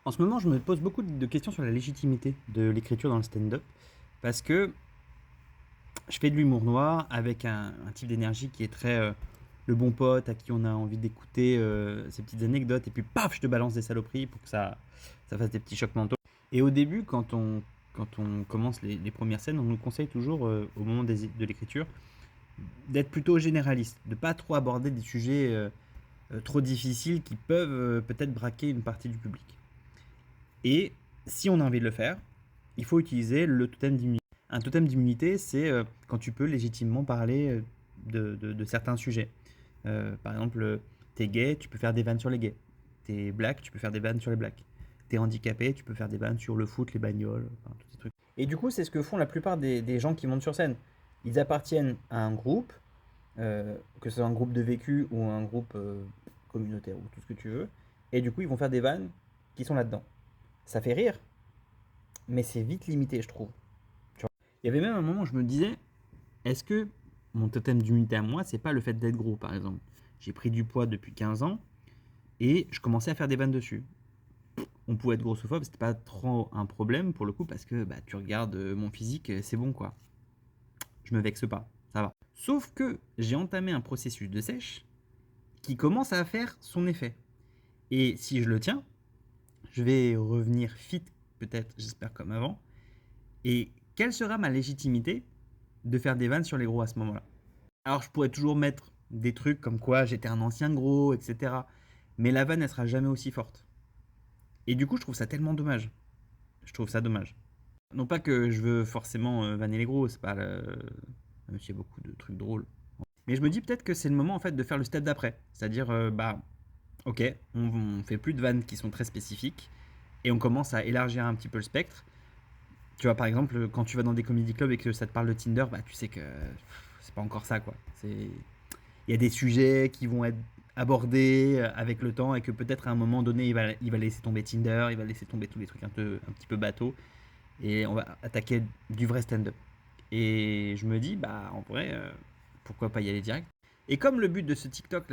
En ce moment, je me pose beaucoup de questions sur la légitimité de l'écriture dans le stand-up parce que je fais de l'humour noir avec un type d'énergie qui est très le bon pote à qui on a envie d'écouter ses petites anecdotes et puis paf, je te balance des saloperies pour que ça fasse des petits chocs mentaux. Et au début, quand on commence les premières scènes, on nous conseille toujours au moment de l'écriture d'être plutôt généraliste, de pas trop aborder des sujets trop difficiles qui peuvent peut-être braquer une partie du public. Et si on a envie de le faire, il faut utiliser le totem d'immunité. Un totem d'immunité, c'est quand tu peux légitimement parler de certains sujets. Par exemple, t'es gay, tu peux faire des vannes sur les gays. T'es black, tu peux faire des vannes sur les blacks. T'es handicapé, tu peux faire des vannes sur le foot, les bagnoles, enfin, tous ces trucs. Et du coup, c'est ce que font la plupart des gens qui montent sur scène. Ils appartiennent à un groupe, que ce soit un groupe de vécu ou un groupe communautaire ou tout ce que tu veux. Et du coup, ils vont faire des vannes qui sont là-dedans. Ça fait rire, mais c'est vite limité, je trouve. Tu vois. Il y avait même un moment où je me disais, est-ce que mon totem d'immunité à moi, c'est pas le fait d'être gros, par exemple. J'ai pris du poids depuis 15 ans et je commençais à faire des vannes dessus. On pouvait être grossophobe, c'était pas trop un problème pour le coup parce que bah, tu regardes mon physique, c'est bon quoi. Je me vexe pas, ça va. Sauf que j'ai entamé un processus de sèche qui commence à faire son effet. Et si je le tiens, je vais revenir fit, peut-être, j'espère comme avant. Et quelle sera ma légitimité de faire des vannes sur les gros à ce moment-là? Alors je pourrais toujours mettre des trucs comme quoi j'étais un ancien gros, etc. Mais la vanne, elle sera jamais aussi forte. Et du coup, je trouve ça tellement dommage. Je trouve ça dommage. Non pas que je veux forcément vanner les gros, c'est pas le... Même s'il y a beaucoup de trucs drôles. Mais je me dis peut-être que c'est le moment en fait de faire le step d'après. C'est-à-dire, bah, ok, on fait plus de vannes qui sont très spécifiques et on commence à élargir un petit peu le spectre. Tu vois, par exemple, quand tu vas dans des comedy clubs et que ça te parle de Tinder, bah, tu sais que c'est pas encore ça, quoi. Il y a des sujets qui vont être abordés avec le temps et que peut-être à un moment donné, il va laisser tomber Tinder, il va laisser tomber tous les trucs un petit peu bateau et on va attaquer du vrai stand-up. Et je me dis, bah, en vrai, pourquoi pas y aller direct. Et comme le but de ce TikTok,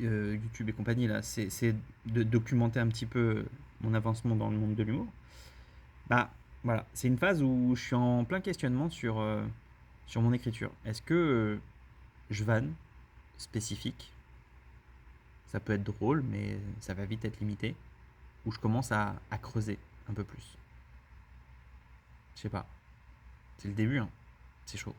YouTube et compagnie, là, c'est de documenter un petit peu mon avancement dans le monde de l'humour, bah, voilà, c'est une phase où je suis en plein questionnement sur mon écriture. Est-ce que je vanne spécifique, ça peut être drôle, mais ça va vite être limité, ou je commence à creuser un peu plus. Je sais pas, c'est le début, hein. C'est chaud.